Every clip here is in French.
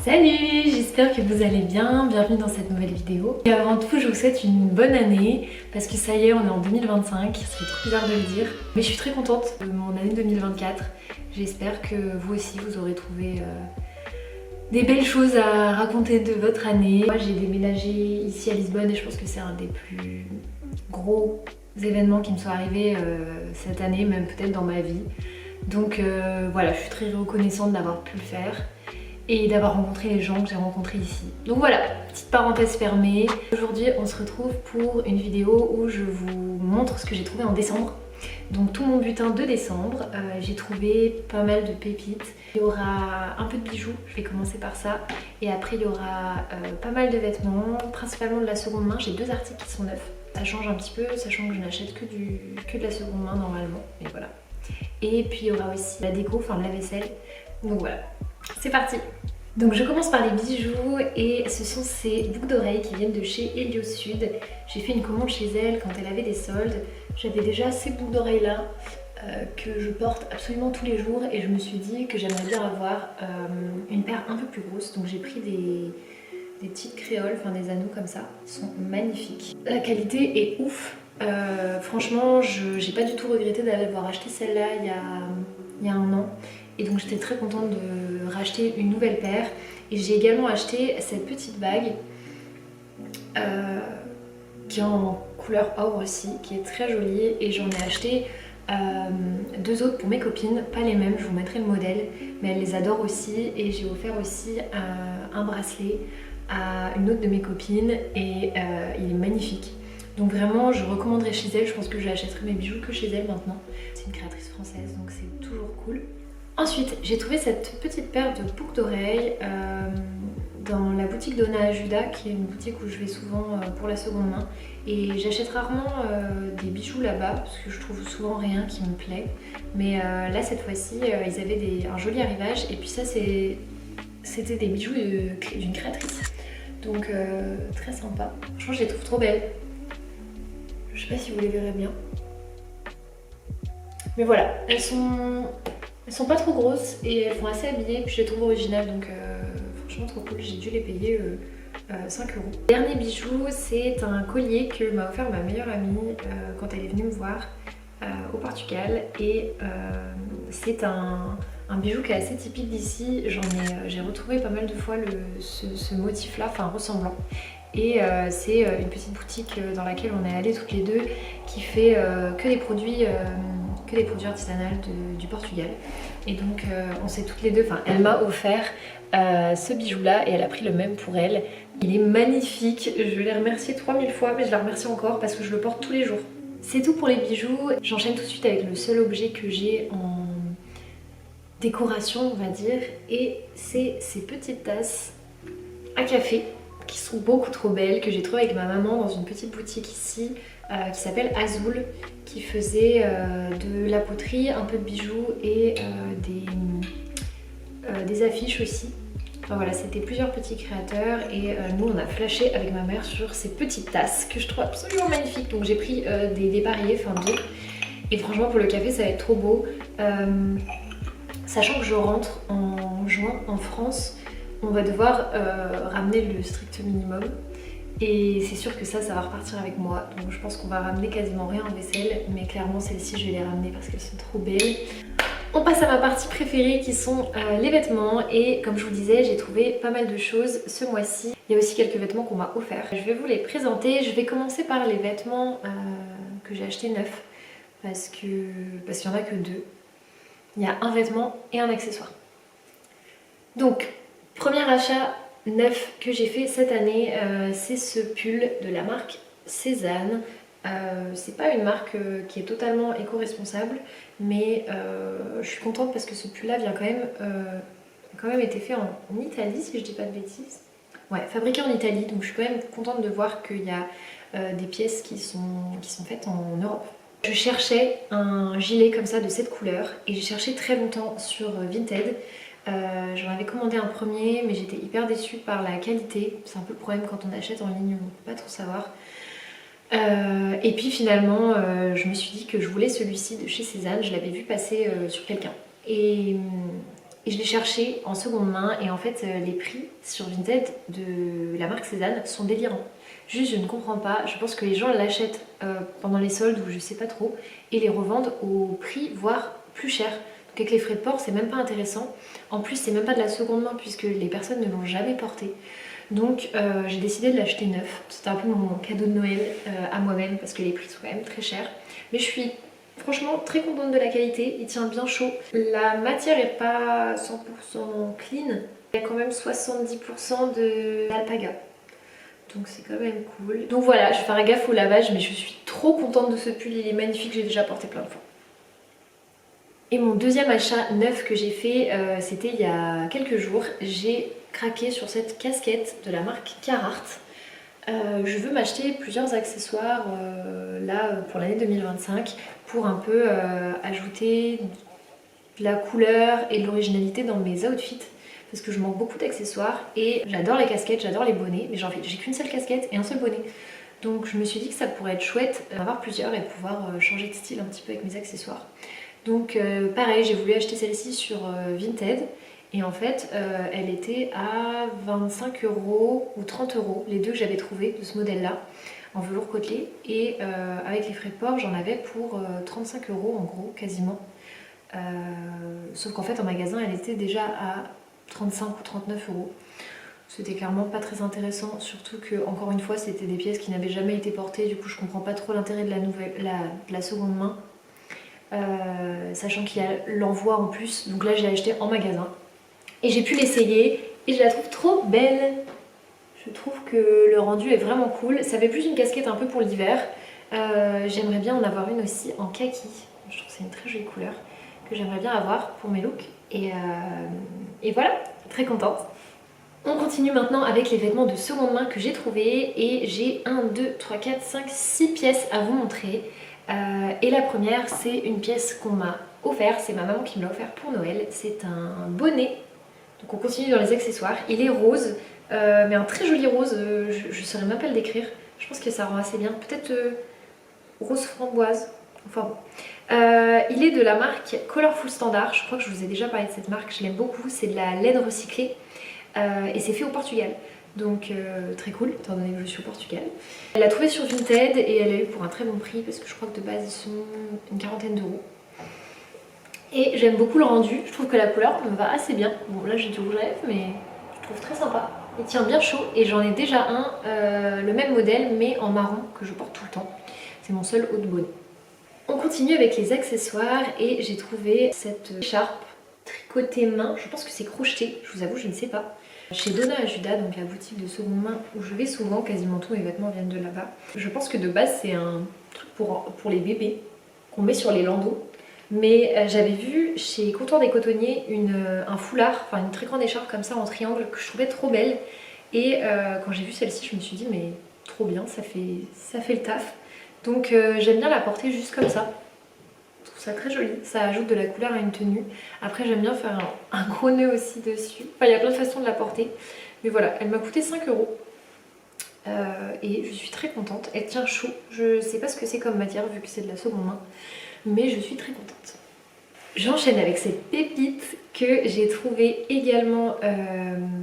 Salut, j'espère que vous allez bien, bienvenue dans cette nouvelle vidéo. Et avant tout, je vous souhaite une bonne année, parce que ça y est, on est en 2025, ça fait trop bizarre de le dire. Mais je suis très contente de mon année 2024, j'espère que vous aussi vous aurez trouvé des belles choses à raconter de votre année. Moi j'ai déménagé ici à Lisbonne et je pense que c'est un des plus gros événements qui me sont arrivés cette année, même peut-être dans ma vie. Donc voilà, je suis très reconnaissante d'avoir pu le faire et d'avoir rencontré les gens que j'ai rencontrés ici. Donc voilà, petite parenthèse fermée. Aujourd'hui on se retrouve pour une vidéo où je vous montre ce que j'ai trouvé en décembre. Donc tout mon butin de décembre, j'ai trouvé pas mal de pépites. Il y aura un peu de bijoux, je vais commencer par ça. Et après il y aura pas mal de vêtements, principalement de la seconde main. J'ai deux articles qui sont neufs. Ça change un petit peu, sachant que je n'achète que de la seconde main normalement. Et voilà. Et puis il y aura aussi la déco, enfin la vaisselle. Donc voilà, c'est parti. Donc je commence par les bijoux et ce sont ces boucles d'oreilles qui viennent de chez Helios Sud. J'ai fait une commande chez elle quand elle avait des soldes. J'avais déjà ces boucles d'oreilles là que je porte absolument tous les jours et je me suis dit que j'aimerais bien avoir une paire un peu plus grosse. Donc j'ai pris des petites créoles, enfin des anneaux comme ça. Ils sont magnifiques. La qualité est ouf. Franchement, j'ai pas du tout regretté d'avoir acheté celle-là il y a un an. Et donc j'étais très contente de racheter une nouvelle paire. Et j'ai également acheté cette petite bague qui est en couleur or aussi, qui est très jolie. Et j'en ai acheté deux autres pour mes copines, pas les mêmes, je vous mettrai le modèle. Mais elles les adorent aussi. Et j'ai offert aussi un bracelet à une autre de mes copines. Et il est magnifique. Donc vraiment je recommanderais chez elle, je pense que j'achèterai mes bijoux que chez elle maintenant. C'est une créatrice française donc c'est toujours cool. Ensuite j'ai trouvé cette petite paire de boucles d'oreilles dans la boutique Donna Juda, qui est une boutique où je vais souvent pour la seconde main. Et j'achète rarement des bijoux là-bas parce que je trouve souvent rien qui me plaît. Mais là cette fois-ci ils avaient un joli arrivage et puis ça c'était des bijoux d'une créatrice. Donc très sympa. Franchement je les trouve trop belles. Je sais pas si vous les verrez bien. Mais voilà, elles sont pas trop grosses et elles font assez habillées. Puis je les trouve originales donc franchement trop cool. J'ai dû les payer 5 €. Dernier bijou, c'est un collier que m'a offert ma meilleure amie quand elle est venue me voir au Portugal. Et c'est un bijou qui est assez typique d'ici. J'ai retrouvé pas mal de fois ce motif là, enfin ressemblant. Et c'est une petite boutique dans laquelle on est allés toutes les deux qui fait que des produits artisanaux du Portugal. Et donc on s'est toutes les deux, enfin elle m'a offert ce bijou là et elle a pris le même pour elle. Il est magnifique, je l'ai remercié 3000 fois mais je la remercie encore parce que je le porte tous les jours. C'est tout pour les bijoux, j'enchaîne tout de suite avec le seul objet que j'ai en décoration on va dire. Et c'est ces petites tasses à café qui sont beaucoup trop belles, que j'ai trouvées avec ma maman dans une petite boutique ici qui s'appelle Azul, qui faisait de la poterie, un peu de bijoux et des affiches aussi. Enfin voilà, c'était plusieurs petits créateurs et nous on a flashé avec ma mère sur ces petites tasses que je trouve absolument magnifiques. Donc j'ai pris des pareillés, enfin deux. Et franchement pour le café ça va être trop beau. Sachant que je rentre en juin en France, on va devoir ramener le strict minimum et c'est sûr que ça va repartir avec moi. Donc je pense qu'on va ramener quasiment rien en vaisselle, mais clairement celles-ci je vais les ramener parce qu'elles sont trop belles. On passe à ma partie préférée qui sont les vêtements et comme je vous disais j'ai trouvé pas mal de choses ce mois-ci. Il y a aussi quelques vêtements qu'on m'a offerts. Je vais vous les présenter. Je vais commencer par les vêtements que j'ai achetés neufs parce qu'il n'y en a que deux. Il y a un vêtement et un accessoire. Donc premier achat neuf que j'ai fait cette année, c'est ce pull de la marque Cézanne. C'est pas une marque qui est totalement éco-responsable, mais je suis contente parce que ce pull là vient quand même été fait en Italie si je dis pas de bêtises. Ouais, fabriqué en Italie, donc je suis quand même contente de voir qu'il y a des pièces qui sont faites en Europe. Je cherchais un gilet comme ça de cette couleur et j'ai cherché très longtemps sur Vinted. J'en avais commandé un premier mais j'étais hyper déçue par la qualité. C'est un peu le problème quand on achète en ligne, on ne peut pas trop savoir. Et puis finalement je me suis dit que je voulais celui-ci de chez Cézanne, je l'avais vu passer sur quelqu'un. Et et je l'ai cherché en seconde main et en fait les prix sur Vinted de la marque Cézanne sont délirants. Juste je ne comprends pas, je pense que les gens l'achètent pendant les soldes ou je sais pas trop et les revendent au prix voire plus cher. Donc avec les frais de port c'est même pas intéressant. En plus c'est même pas de la seconde main puisque les personnes ne l'ont jamais porté. Donc j'ai décidé de l'acheter neuf. C'était un peu mon cadeau de Noël à moi-même parce que les prix sont quand même très chers. Mais je suis franchement très contente de la qualité, il tient bien chaud. La matière est pas 100% clean, il y a quand même 70% d'alpaga. Donc c'est quand même cool. Donc voilà, je vais faire gaffe au lavage mais je suis trop contente de ce pull, il est magnifique, j'ai déjà porté plein de fois. Et mon deuxième achat neuf que j'ai fait, c'était il y a quelques jours. J'ai craqué sur cette casquette de la marque Carhartt. Je veux m'acheter plusieurs accessoires là pour l'année 2025 pour un peu ajouter de la couleur et de l'originalité dans mes outfits parce que je manque beaucoup d'accessoires et j'adore les casquettes, j'adore les bonnets mais j'ai qu'une seule casquette et un seul bonnet. Donc je me suis dit que ça pourrait être chouette d'en avoir plusieurs et pouvoir changer de style un petit peu avec mes accessoires. Donc pareil, j'ai voulu acheter celle-ci sur Vinted. Et en fait, elle était à 25 € ou 30 €, les deux que j'avais trouvés de ce modèle-là, en velours côtelé. Et avec les frais de port, j'en avais pour 35 € en gros, quasiment. Sauf qu'en fait, en magasin, elle était déjà à 35 ou 39 €. C'était clairement pas très intéressant, surtout que, encore une fois, c'était des pièces qui n'avaient jamais été portées. Du coup, je comprends pas trop l'intérêt de la seconde main. Sachant qu'il y a l'envoi en plus. Donc là, je l'ai acheté en magasin. Et j'ai pu l'essayer et je la trouve trop belle. Je trouve que le rendu est vraiment cool. Ça fait plus une casquette un peu pour l'hiver. J'aimerais bien en avoir une aussi en kaki. Je trouve que c'est une très jolie couleur que j'aimerais bien avoir pour mes looks. Et voilà, très contente. On continue maintenant avec les vêtements de seconde main que j'ai trouvés. Et j'ai 1, 2, 3, 4, 5, 6 pièces à vous montrer. Et la première, c'est une pièce qu'on m'a offert. C'est ma maman qui me l'a offert pour Noël. C'est un bonnet. Donc on continue dans les accessoires. Il est rose, mais un très joli rose, je ne saurais même pas le décrire. Je pense que ça rend assez bien. Peut-être rose framboise. Enfin bon. Il est de la marque Colorful Standard. Je crois que je vous ai déjà parlé de cette marque. Je l'aime beaucoup. C'est de la laine recyclée. Et c'est fait au Portugal. Donc très cool, étant donné que je suis au Portugal. Elle l'a trouvé sur Vinted et elle l'a eu pour un très bon prix parce que je crois que de base ils sont une quarantaine d'euros. Et j'aime beaucoup le rendu, je trouve que la couleur me va assez bien. Bon là j'ai du rouge à lèvres mais je trouve très sympa. Il tient bien chaud et j'en ai déjà un, le même modèle mais en marron que je porte tout le temps. C'est mon seul haut de bonnet. On continue avec les accessoires et j'ai trouvé cette écharpe tricotée main, je pense que c'est crocheté, je vous avoue je ne sais pas. Chez Donna à Judas, donc la boutique de seconde main où je vais souvent, quasiment tous mes vêtements viennent de là-bas. Je pense que de base c'est un truc pour les bébés qu'on met sur les landaux. Mais j'avais vu chez Comptoir des Cotonniers un foulard, enfin une très grande écharpe comme ça en triangle que je trouvais trop belle. Et quand j'ai vu celle-ci, je me suis dit mais trop bien, ça fait le taf. Donc j'aime bien la porter juste comme ça. Je trouve ça très joli, ça ajoute de la couleur à une tenue. Après j'aime bien faire un gros nœud aussi dessus. Enfin il y a plein de façons de la porter. Mais voilà, elle m'a coûté 5 €. Et je suis très contente, elle tient chaud. Je sais pas ce que c'est comme matière vu que c'est de la seconde main. Mais je suis très contente. J'enchaîne avec cette pépite que j'ai trouvée également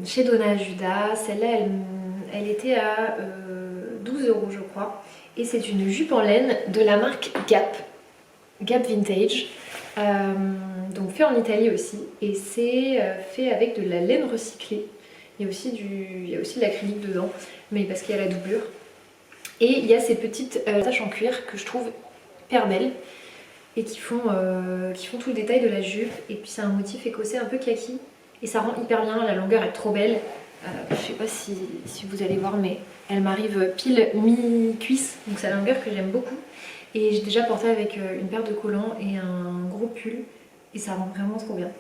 chez Donna à Judas. Celle-là, elle était à 12 € je crois. Et c'est une jupe en laine de la marque Gap. Gap Vintage. Donc fait en Italie aussi. Et c'est fait avec de la laine recyclée. Il y a aussi de l'acrylique dedans, mais parce qu'il y a la doublure. Et il y a ces petites taches en cuir que je trouve hyper belles. Et qui font tout le détail de la jupe. Et puis c'est un motif écossais un peu kaki. Et ça rend hyper bien, la longueur est trop belle. Je sais pas si vous allez voir mais elle m'arrive pile mi-cuisse. Donc c'est la longueur que j'aime beaucoup. Et j'ai déjà porté avec une paire de collants et un gros pull. Et ça rend vraiment trop bien.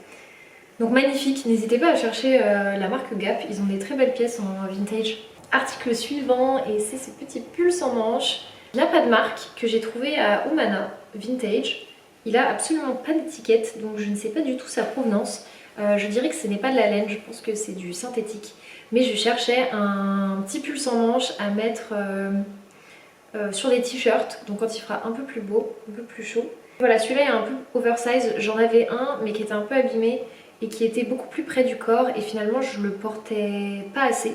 Donc magnifique, n'hésitez pas à chercher la marque Gap. Ils ont des très belles pièces en vintage. Article suivant et c'est ce petit pull sans manches. Il n'y a pas de marque que j'ai trouvé à Omana Vintage. Il a absolument pas d'étiquette donc je ne sais pas du tout sa provenance. Je dirais que ce n'est pas de la laine, je pense que c'est du synthétique. Mais je cherchais un petit pull sans manches à mettre sur des t-shirts. Donc quand il fera un peu plus beau, un peu plus chaud. Voilà, celui-là est un peu oversize. J'en avais un mais qui était un peu abîmé. et qui était beaucoup plus près du corps et finalement je le portais pas assez.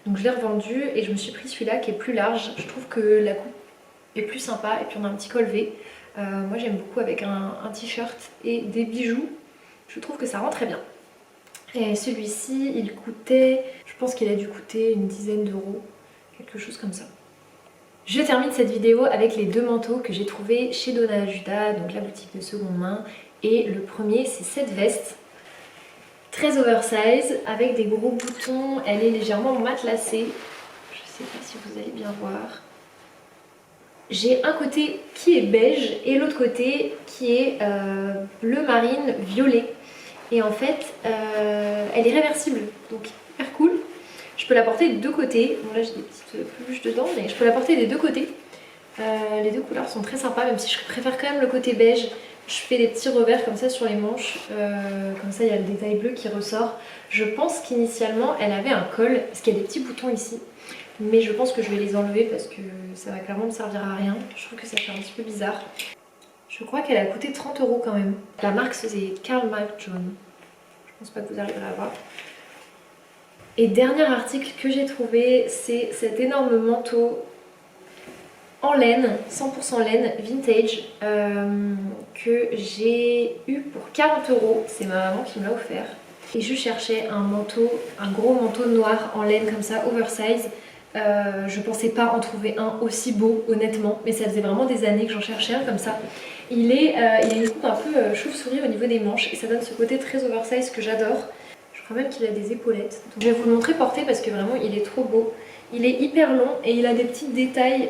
Donc je l'ai revendu et je me suis pris celui-là qui est plus large. Je trouve que la coupe est plus sympa et puis on a un petit col V. Moi j'aime beaucoup avec un t-shirt et des bijoux. Je trouve que ça rend très bien. Et celui-ci il coûtait, je pense qu'il a dû coûter une dizaine d'euros, quelque chose comme ça. Je termine cette vidéo avec les deux manteaux que j'ai trouvés chez Donna Juda, donc la boutique de seconde main. Et le premier c'est cette veste, très oversize, avec des gros boutons, elle est légèrement matelassée. Je sais pas si vous allez bien voir. J'ai un côté qui est beige et l'autre côté qui est bleu marine violet. Et en fait, elle est réversible, donc hyper cool. Je peux la porter des deux côtés. Bon là j'ai des petites peluches dedans, mais je peux la porter des deux côtés. Les deux couleurs sont très sympas, même si je préfère quand même le côté beige. Je fais des petits revers comme ça sur les manches, comme ça il y a le détail bleu qui ressort. Je pense qu'initialement elle avait un col, parce qu'il y a des petits boutons ici. Mais je pense que je vais les enlever parce que ça va clairement me servir à rien. Je trouve que ça fait un petit peu bizarre. Je crois qu'elle a coûté 30 € quand même. La marque c'est Karl Mike John. Je pense pas que vous arriverez à voir. Et dernier article que j'ai trouvé, c'est cet énorme manteau en laine, 100% laine, vintage, que j'ai eu pour 40 €. C'est ma maman qui me l'a offert. Et je cherchais un manteau, un gros manteau noir en laine comme ça, oversize. Je pensais pas en trouver un aussi beau, honnêtement, mais ça faisait vraiment des années que j'en cherchais un comme ça. Il a une coupe un peu chauve-souris au niveau des manches et ça donne ce côté très oversize que j'adore. Je crois même qu'il a des épaulettes. Donc je vais vous le montrer porté parce que vraiment il est trop beau. Il est hyper long et il a des petits détails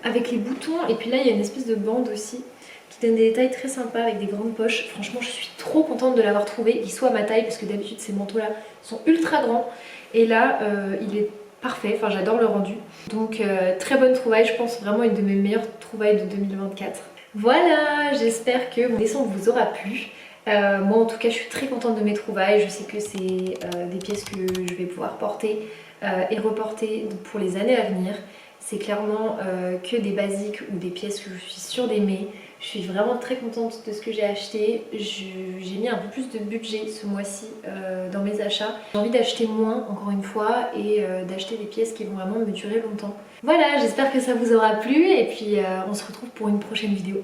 avec les boutons. Et puis là il y a une espèce de bande aussi qui donne des détails très sympas avec des grandes poches. Franchement je suis trop contente de l'avoir trouvé, qu'il soit à ma taille parce que d'habitude ces manteaux là sont ultra grands. Et là il est parfait, enfin j'adore le rendu. Donc très bonne trouvaille, je pense vraiment une de mes meilleures trouvailles de 2024. Voilà, j'espère que mon dessin vous aura plu. Moi en tout cas je suis très contente de mes trouvailles, je sais que c'est des pièces que je vais pouvoir porter et reporter pour les années à venir. C'est clairement que des basiques ou des pièces que je suis sûre d'aimer. Je suis vraiment très contente de ce que j'ai acheté. J'ai mis un peu plus de budget ce mois-ci dans mes achats. J'ai envie d'acheter moins encore une fois et d'acheter des pièces qui vont vraiment me durer longtemps. Voilà, j'espère que ça vous aura plu et puis on se retrouve pour une prochaine vidéo.